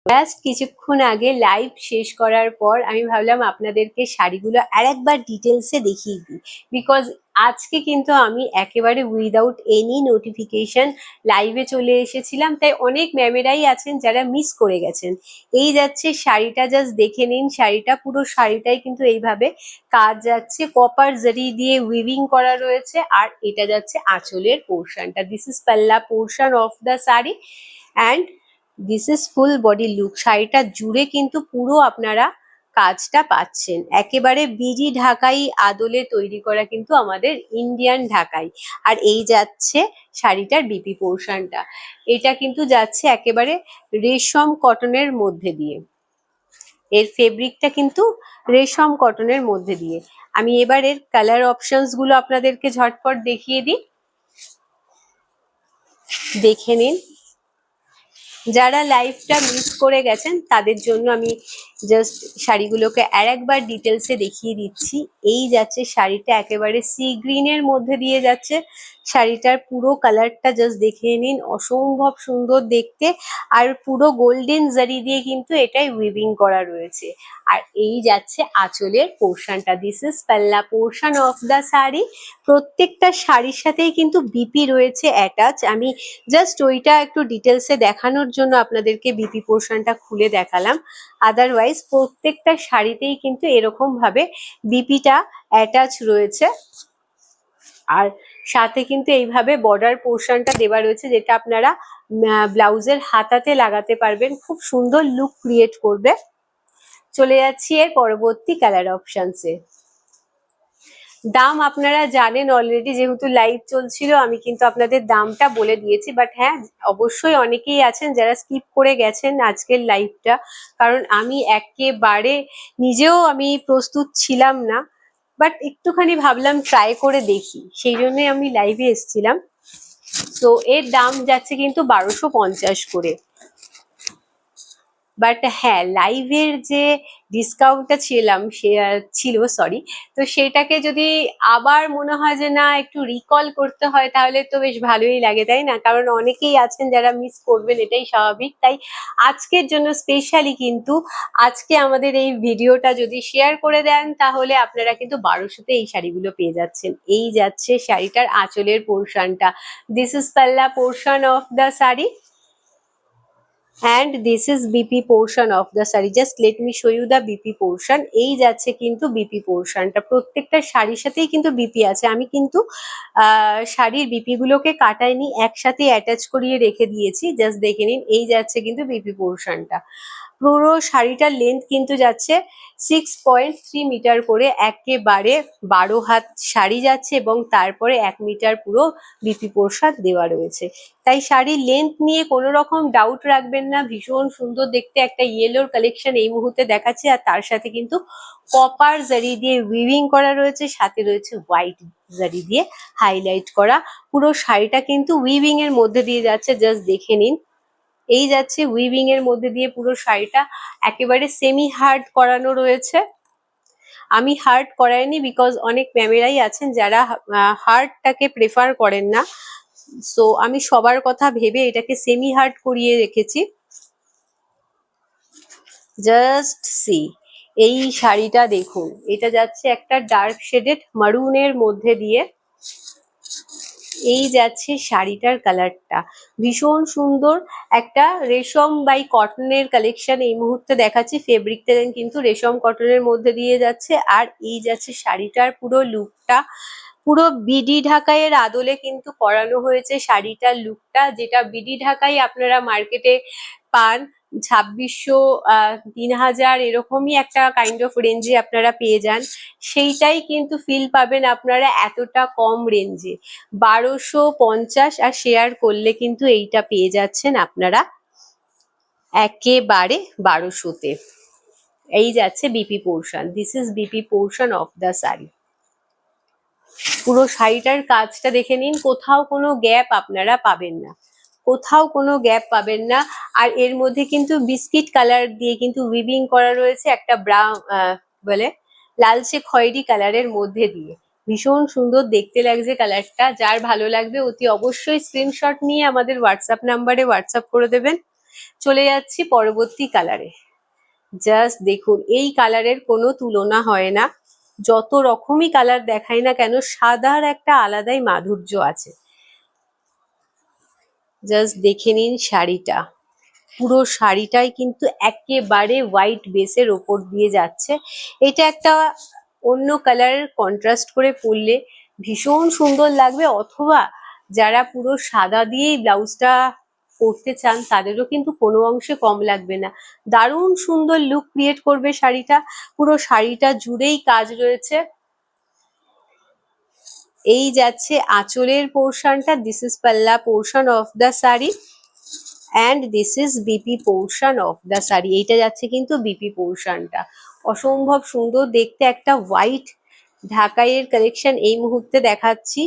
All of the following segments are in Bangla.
জাস্ট কিছুক্ষণ আগে লাইভ শেষ করার পর আমি ভাবলাম আপনাদেরকে শাড়িগুলো আরেকবার ডিটেলসে দেখিয়ে দিই, বিকজ আজকে কিন্তু আমি একেবারে উইদাউট এনি নোটিফিকেশন লাইভে চলে এসেছিলাম, তাই অনেক ম্যামেরাই আছেন যারা মিস করে গেছেন। এই যাচ্ছে শাড়িটা, জাস্ট দেখে নিন শাড়িটা, পুরো শাড়িটাই কিন্তু এইভাবে কাজ যাচ্ছে, কপার জারি দিয়ে উইভিং করা রয়েছে। আর এটা যাচ্ছে আঁচলের পোর্শনটা, দিস ইজ পাল্লা portion of the sari and this is full body look. শাড়িটা জুড়ে কিন্তু পুরো আপনারা কাজটা পাচ্ছেন, একেবারে বিডি ঢাকাই আদলে তৈরি করা কিন্তু আমাদের ইন্ডিয়ান ঢাকাই। আর এই যাচ্ছে শাড়িটার বিপি পোর্শনটা, এটা কিন্তু যাচ্ছে একেবারে রেশম কটনের মধ্যে দিয়ে, এর ফেব্রিকটা কিন্তু রেশম কটনের মধ্যে দিয়ে। আমি এবার এর কালার অপশনস গুলো আপনাদেরকে ঝটপট দেখিয়ে দিই, দেখে নিন। যারা লাইভটা মিস করে গেছেন তাদের জন্য আমি জাস্ট শাড়িগুলোকে আর একবার ডিটেলসে দেখিয়ে দিচ্ছি। এই যাচ্ছে শাড়িটা, একেবারে সি গ্রিনের মধ্যে দিয়ে যাচ্ছে শাড়িটার পুরো কালারটা, জাস্ট দেখে নিন, অসম্ভব সুন্দর দেখতে। আর পুরো গোল্ডেন জারি দিয়ে কিন্তু এটাই উইভিং করা রয়েছে। আর এই যাচ্ছে আঁচলের পোর্শনটা, দিস ইজ পাল্লা পোর্শন অফ দ্য শাড়ি। প্রত্যেকটা শাড়ির সাথেই কিন্তু বিপি রয়েছে অ্যাটাচ। আমি জাস্ট ওইটা একটু ডিটেলসে দেখানোর জন্য আপনাদেরকে বিপি পোর্শনটা খুলে দেখালাম, আদারওয়াইজ প্রত্যেকটা শাড়িতেই কিন্তু এরকম ভাবে বিপিটা অ্যাটাচ রয়েছে। আর সাথে কিন্তু এইভাবে বর্ডার পোর্শনটা দেওয়া রয়েছে, যেটা আপনারা ব্লাউজের হাতাতে লাগাতে পারবেন, খুব সুন্দর লুক ক্রিয়েট করবে। চলে যাচ্ছি এর পরবর্তী কালার অপশনসে। দাম আপনারা জানেন অলরেডি, যেহেতু লাইভ চলছিল আমি কিন্তু আপনাদের দামটা বলে দিয়েছি। বাট হ্যাঁ, অবশ্যই অনেকেই আছেন যারা স্কিপ করে গেছেন আজকের লাইভটা, কারণ আমি একেবারে নিজেও আমি প্রস্তুত ছিলাম না, বাট একটুখানি ভাবলাম ট্রাই করে দেখি, সেই জন্যই আমি লাইভে এসেছিলাম। তো এর দাম যাচ্ছে কিন্তু 1250 করে। বাট হ্যাঁ, লাইভের যে ডিসকাউন্টটা ছিল সরি, তো সেটাকে যদি আবার মনে হয় যে না একটু রিকল করতে হয়, তাহলে তো বেশ ভালোই লাগে, তাই না? কারণ অনেকেই আছেন যারা মিস করবেন, এটাই স্বাভাবিক। তাই আজকের জন্য স্পেশালি কিন্তু আজকে আমাদের এই ভিডিওটা যদি শেয়ার করে দেন, তাহলে আপনারা কিন্তু 1200-তে এই শাড়িগুলো পেয়ে যাচ্ছেন। এই যাচ্ছে শাড়িটার আঁচলের পোর্শনটা, দিস ইজ পাল্লা portion of the sari and this is BP portion of the saree. Just let me show you the BP portion. এই যাচ্ছে কিন্তু বিপি পোর্শনটা, প্রত্যেকটা শাড়ির সাথেই কিন্তু বিপি আছে। আমি কিন্তু শাড়ির বিপি গুলোকে কাটাইনি, একসাথে অ্যাটাচ করিয়ে রেখে দিয়েছি, জাস্ট দেখে নিন। এই যাচ্ছে কিন্তু বিপি পোর্শনটা, পুরো শাড়িটার লেন্থ কিন্তু যাচ্ছে 6.3 মিটার করে, একেবারে 12 হাত শাড়ি যাচ্ছে এবং তারপরে 1 মিটার পুরো বিপি পোর্শন দেওয়া রয়েছে। তাই শাড়ির লেন্থ নিয়ে কোনো রকম ডাউট রাখবেন না, ভীষণ সুন্দর দেখতে একটা ইয়েলোর কালেকশন এই মুহূর্তে দেখাচ্ছে। আর তার সাথে কিন্তু কপার জারি দিয়ে উইভিং করা রয়েছে, সাথে রয়েছে হোয়াইট জারি দিয়ে হাইলাইট করা। পুরো শাড়িটা কিন্তু উইভিং এর মধ্যে দিয়ে যাচ্ছে, জাস্ট দেখে নিন। এই যাচ্ছে উইভিং এর মধ্যে দিয়ে পুরো শাড়িটা, একেবারে সেমি হার্ড করানো রয়েছে। আমি হার্ড করাইনি, বিকজ অনেক ম্যামেরাই আছেন যারা হার্ডটাকে প্রেফার করেন না, সো আমি সবার কথা ভেবে এটাকে সেমি হার্ড করিয়ে রেখেছি। জাস্ট সি, এই শাড়িটা দেখুন, এটা যাচ্ছে একটা ডার্ক শেডেড মারুনের মধ্যে দিয়ে। এই যাচ্ছে শাড়িটার কালারটা, ভীষণ সুন্দর একটা রেশম বাই কটনের কালেকশন এই মুহূর্তে দেখাচ্ছি। ফেব্রিকটা কিন্তু রেশম কটনের মধ্যে দিয়ে যাচ্ছে। আর এই যাচ্ছে শাড়িটার পুরো লুকটা, পুরো বিডি ঢাকাইয়ের আদলে কিন্তু করানো হয়েছে শাড়িটার লুকটা, যেটা বিডি ঢাকাই আপনারা মার্কেটে পান 2600 3000 এরকমই একটা কাইন্ড অফ রেঞ্জে আপনারা পেয়ে যান, সেইটাই কিন্তু ফিল পাবেন আপনারা এতটা কম রেঞ্জে 1250। আর শেয়ার করলে কিন্তু এইটা পেয়ে যাচ্ছেন আপনারা একেবারে 1200-তে। এই যাচ্ছে BP portion, this is BP portion of the sari. পুরো শাড়িটার কাজটা দেখে নিন, কোথাও কোনো গ্যাপ আপনারা পাবেন না, কোথাও কোনো গ্যাপ পাবেন না। আর এর মধ্যে কিন্তু বিস্কিট কালার দিয়ে কিন্তু উইভিং করা রয়েছে, একটা ব্রাউন বলে লালচে খয়েরি কালারের মধ্যে দিয়ে। ভীষণ সুন্দর দেখতে লাগছে কালারটা। যার ভালো লাগবে অতি অবশ্যই স্ক্রিনশট নিয়ে আমাদের হোয়াটসঅ্যাপ নাম্বারে হোয়াটসঅ্যাপ করে দেবেন। চলে যাচ্ছি পরবর্তী কালারে। জাস্ট দেখুন, এই কালারের কোনো তুলনা হয় না। যত রকমই কালার দেখাই না কেন, সাদার একটা আলাদাই মাধুর্য আছে। জাস্ট দেখে নিন শাড়িটা, পুরো শাড়িটাই কিন্তু একেবারে হোয়াইট বেসের ওপর দিয়ে যাচ্ছে। এটা একটা অন্য কালারের কন্ট্রাস্ট করে পরলে ভীষণ সুন্দর লাগবে, অথবা যারা পুরো সাদা দিয়েই ব্লাউজটা পরতে চান তাদেরও কিন্তু কোনো অংশে কম লাগবে না। দারুণ সুন্দর লুক ক্রিয়েট করবে শাড়িটা। পুরো শাড়িটা জুড়েই কাজ রয়েছে। এই যাচ্ছে আঁচলের পোর্শনটা, দিস ইজ পাল্লা portion of the sari and this is BP portion of the sari. এইটা যাচ্ছে কিন্তু বিপি পোর্শনটা। অসম্ভব সুন্দর দেখতে একটা হোয়াইট ঢাকাইয়ের কালেকশন এই মুহূর্তে দেখাচ্ছি।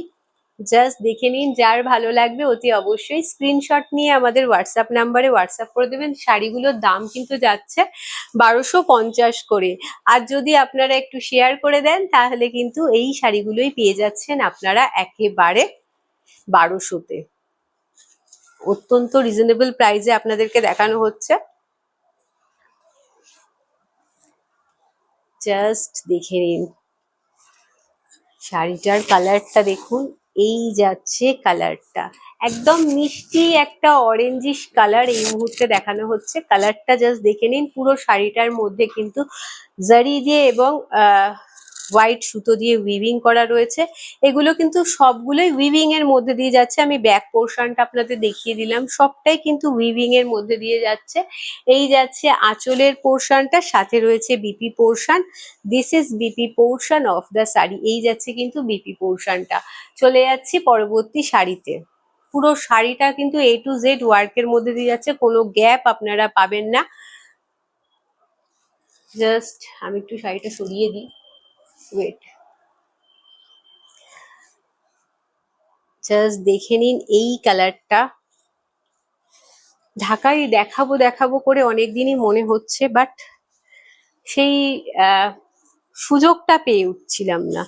জাস্ট দেখে নিন, যার ভালো লাগবে অতি অবশ্যই স্ক্রিনশট নিয়ে আমাদের হোয়াটসঅ্যাপ নাম্বারে হোয়াটসঅ্যাপ করে দেবেন। শাড়িগুলোর দাম কিন্তু যাচ্ছে 1250 করে। আর যদি আপনারা একটু শেয়ার করে দেন তাহলে কিন্তু এই শাড়িগুলোই পেয়ে যাচ্ছেন আপনারা একেবারে 1200-তে। অত্যন্ত রিজনেবল প্রাইসে আপনাদেরকে দেখানো হচ্ছে। জাস্ট দেখে নিন শাড়িটার কালারটা দেখুন, এই যাচ্ছে কালারটা একদম মিষ্টি একটা অরেঞ্জিশ কালার এই মুহূর্তে দেখানো হচ্ছে। কালারটা জাস্ট দেখে নিন। পুরো শাড়িটার মধ্যে কিন্তু জারি দিয়ে এবং হোয়াইট সুতো দিয়ে উইভিং করা রয়েছে। এগুলো কিন্তু সবগুলোই উইভিং এর মধ্যে দিয়ে যাচ্ছে। আমি ব্যাক পোর্শনটা আপনাদের দেখিয়ে দিলাম, সবটাই কিন্তু উইভিং এর মধ্যে দিয়ে যাচ্ছে। এই যাচ্ছে আঁচলের পোর্শনটা, সাথে রয়েছে BP portion. This is BP portion of the sari. এই যাচ্ছে কিন্তু বিপি পোর্শনটা। চলে যাচ্ছি পরবর্তী শাড়িতে। পুরো শাড়িটা কিন্তু A to Z ওয়ার্কের মধ্যে দিয়ে যাচ্ছে, কোনো গ্যাপ আপনারা পাবেন না। জাস্ট আমি একটু শাড়িটা সরিয়ে দিই, ওয়েট। জাস্ট দেখে নিন এই কালারটা। ঢাকায় দেখাবো দেখাবো করে অনেকদিনই মনে হচ্ছে, বাট সেই সুযোগটা পেয়ে উঠছিলাম না।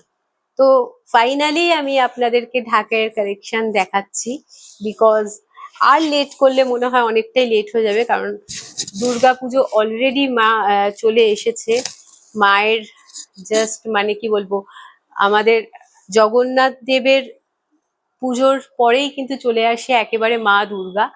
তো ফাইনালি আমি আপনাদেরকে ঢাকার কালেকশন দেখাচ্ছি, বিকজ আর লেট করলে মনে হয় অনেকটাই লেট হয়ে যাবে, কারণ দুর্গাপুজো অলরেডি মা চলে এসেছে। মায়ের জাস্ট মানে কি বলবো, আমাদের জগন্নাথ দেবের পুজোর পরেই কিন্তু চলে আসে একেবারে মা দুর্গা।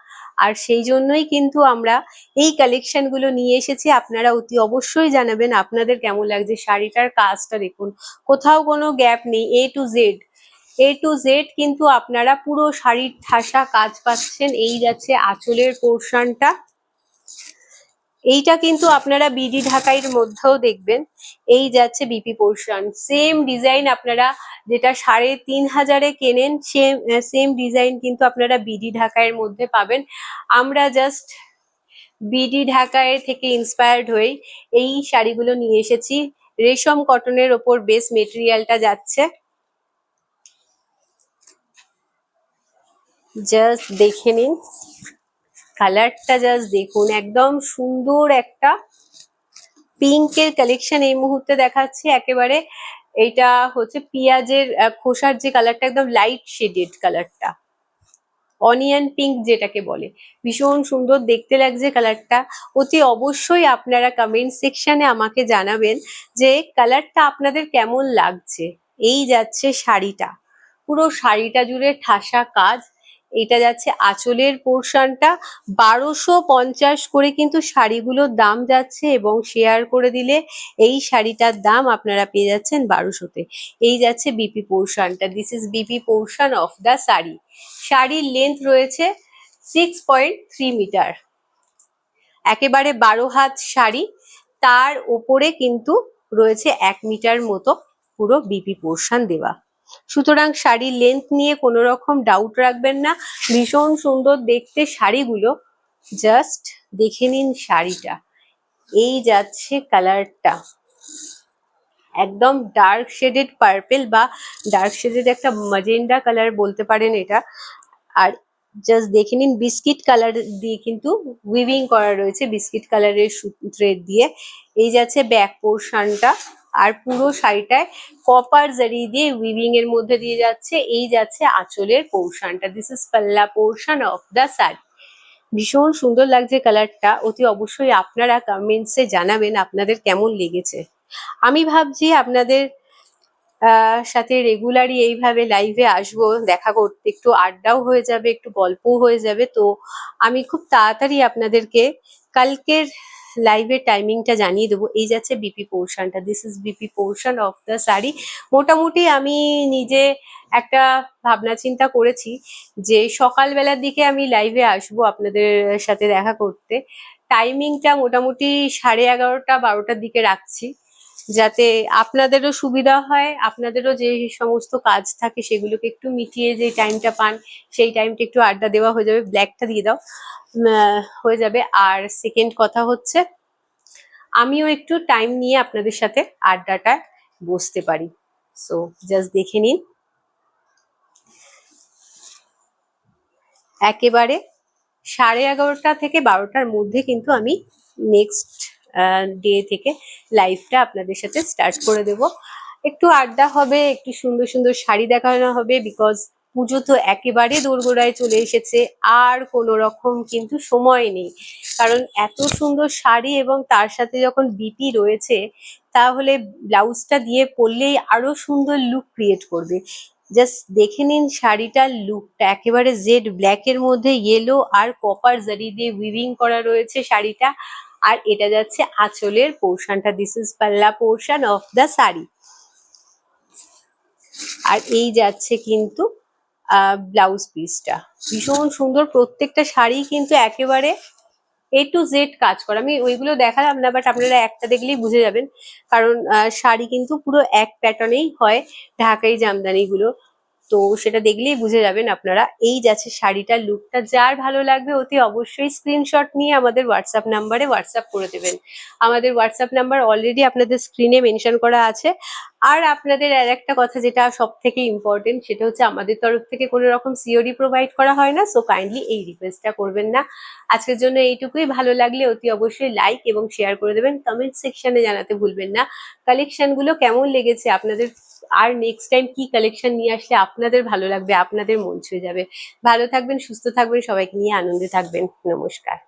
আর সেই জন্যই কিন্তু আমরা এই কালেকশন গুলো নিয়ে এসেছি। আপনারা অতি অবশ্যই জানাবেন আপনাদের কেমন লাগছে। শাড়িটার কাজটা দেখুন, কোথাও কোনো গ্যাপ নেই। A to Z কিন্তু আপনারা পুরো শাড়ির ঠাসা কাজ পাচ্ছেন। এই যাচ্ছে আঁচলের পোর্শনটা, এইটা কিন্তু আপনারা বিডি ঢাকাইয়ের মধ্যেও দেখবেন। এই যাচ্ছে বিপি পোর্শন, সেম ডিজাইন আপনারা যেটা 3500-এ কেনেন, সেম ডিজাইন কিন্তু আপনারা বিডি ঢাকাইয়ের মধ্যে পাবেন। আমরা জাস্ট বিডি ঢাকাইয়ের থেকে ইন্সপায়ার্ড হয়ে এই শাড়িগুলো নিয়ে এসেছি। রেশম কটনের ওপর বেস মেটেরিয়ালটা যাচ্ছে। জাস্ট দেখে নিন কালারটা, জাস্ট দেখুন একদম সুন্দর একটা পিঙ্কের কালেকশন এই মুহূর্তে দেখাচ্ছি। একেবারে এইটা হচ্ছে পেঁয়াজের খোসার যে কালারটা, একদম লাইট শেডেড কালারটা, অনিয়ন পিঙ্ক যেটাকে বলে। ভীষণ সুন্দর দেখতে লাগছে কালারটা। অতি অবশ্যই আপনারা কমেন্ট সেকশনে আমাকে জানাবেন যে কালারটা আপনাদের কেমন লাগছে। এই যাচ্ছে শাড়িটা, পুরো শাড়িটা জুড়ে ঠাসা কাজ। এটা যাচ্ছে আঁচলের পোর্শনটা। 1250 করে কিন্তু শাড়িগুলোর দাম যাচ্ছে, এবং শেয়ার করে দিলে এই শাড়িটার দাম আপনারা পেয়ে যাচ্ছেন 1200-তে। এই যাচ্ছে বিপি পোর্শনটা, this is BP portion of the sari. শাড়ির লেন্থ রয়েছে 6.3 মিটার, একেবারে 12 হাত শাড়ি। তার উপরে কিন্তু রয়েছে 1 মিটার মতো পুরো বিপি পোর্শন দেওয়া। সুতরাং শাড়ির লেন্থ নিয়ে কোনো রকম ডাউট রাখবেন না। ভীষণ সুন্দর দেখতে শাড়িগুলো। জাস্ট দেখে নিন শাড়িটা, এই যাচ্ছে কালারটা, একদম ডার্ক শেডেড পার্পেল বা ডার্ক শেডেড একটা ম্যাজেন্ডা কালার বলতে পারেন এটা। আর জাস্ট দেখে নিন বিস্কিট কালার দিয়ে কিন্তু উইভিং করা রয়েছে, বিস্কিট কালারের থ্রেড দিয়ে। এই যাচ্ছে ব্যাক পোর্শনটা, আর পুরো শাড়িটায় কপার জারি দিয়ে উইভিং এর মধ্যে দিয়ে যাচ্ছে। এই যাচ্ছে আঁচলের পোর্শনটা, দিস ইজ পাল্লা পোর্শন অফ দ্য শাড়ি। ভীষণ সুন্দর লাগছে কালারটা। অতি অবশ্যই আপনারা কমেন্টসে জানাবেন আপনাদের কেমন লেগেছে। আমি ভাবছি আপনাদের সাথে রেগুলারই এইভাবে লাইভে আসবো, দেখা করতে, একটু আড্ডাও হয়ে যাবে, একটু গল্পও হয়ে যাবে। তো আমি খুব তাড়াতাড়ি আপনাদেরকে কালকের লাইভের টাইমিংটা জানিয়ে দেবো। এই যাচ্ছে বিপি পোর্শনটা, this is BP portion of the sari. মোটামুটি আমি নিজে একটা ভাবনা চিন্তা করেছি যে সকালবেলার দিকে আমি লাইভে আসবো আপনাদের সাথে দেখা করতে। টাইমিংটা মোটামুটি 11:30-12টার দিকে রাখছি, যাতে আপনাদেরও সুবিধা হয়, আপনাদেরও যে সমস্ত কাজ থাকে সেগুলোকে একটু মিটিয়ে যে টাইমটা পান সেই টাইমটা একটু আড্ডা দেওয়া হয়ে যাবে। ব্ল্যাকটা দিয়ে দাও, হয়ে যাবে। আর সেকেন্ড কথা হচ্ছে আমিও একটু টাইম নিয়ে আপনাদের সাথে আড্ডাটা বসতে পারি। সো জাস্ট দেখে নিন, একেবারে 11:30 থেকে 12টার মধ্যে কিন্তু আমি নেক্সট ডে থেকে লাইভটা আপনাদের সাথে স্টার্ট করে দেব। একটু আড্ডা হবে, একটু সুন্দর সুন্দর শাড়ি দেখানো হবে, বিকজ পুজো তো একেবারে দোরগোড়ায় চলে এসেছে। আর কোনো রকম কিন্তু সময় নেই, কারণ এত সুন্দর শাড়ি এবং তার সাথে যখন বিপি রয়েছে তাহলে ব্লাউজটা দিয়ে পরলেই আরো সুন্দর লুক ক্রিয়েট করবে। জাস্ট দেখে নিন শাড়িটার লুকটা, একেবারে জেড ব্ল্যাকের মধ্যে ইয়েলো আর কপার জারি দিয়ে উইভিং করা রয়েছে শাড়িটা। আর এটা যাচ্ছে আঁচলের পোর্শনটা, দিস ইজ পাল্লা পোর্শন অফ দ্য শাড়ি। আর এই যাচ্ছে কিন্তু ব্লাউজ পিসটা, ভীষণ সুন্দর। প্রত্যেকটা শাড়ি কিন্তু একেবারে A to Z কাজ করা। আমি ওইগুলো দেখালাম না, বাট আপনারা একটা দেখলেই বুঝে যাবেন, কারণ শাড়ি কিন্তু পুরো এক প্যাটার্নেই হয়, ঢাকাই জামদানি গুলো। তো সেটা দেখলেই বুঝে যাবেন আপনারা। এই যাচ্ছে শাড়িটার লুকটা, যার ভালো লাগবে অতি অবশ্যই স্ক্রিনশট নিয়ে আমাদের হোয়াটসঅ্যাপ নাম্বারে হোয়াটসঅ্যাপ করে দেবেন। আমাদের হোয়াটসঅ্যাপ নাম্বার অলরেডি আপনাদের স্ক্রিনে মেনশন করা আছে। আর আপনাদের আর একটা কথা যেটা সব থেকে ইম্পর্টেন্ট, সেটা হচ্ছে আমাদের তরফ থেকে কোনো রকম সিওডি প্রোভাইড করা হয় না, সো কাইন্ডলি এই রিকোয়েস্টটা করবেন না। আজকের জন্য এইটুকুই। ভালো লাগলে অতি অবশ্যই লাইক এবং শেয়ার করে দেবেন, কমেন্ট সেকশনে জানাতে ভুলবেন না কালেকশন গুলো কেমন লেগেছে আপনাদের, আর নেক্সট টাইম কি কালেকশন নিয়ে আসলে আপনাদের ভালো লাগবে, আপনাদের মন ছুঁয়ে যাবে। ভালো থাকবেন, সুস্থ থাকবেন, সবাইকে নিয়ে আনন্দে থাকবেন। নমস্কার।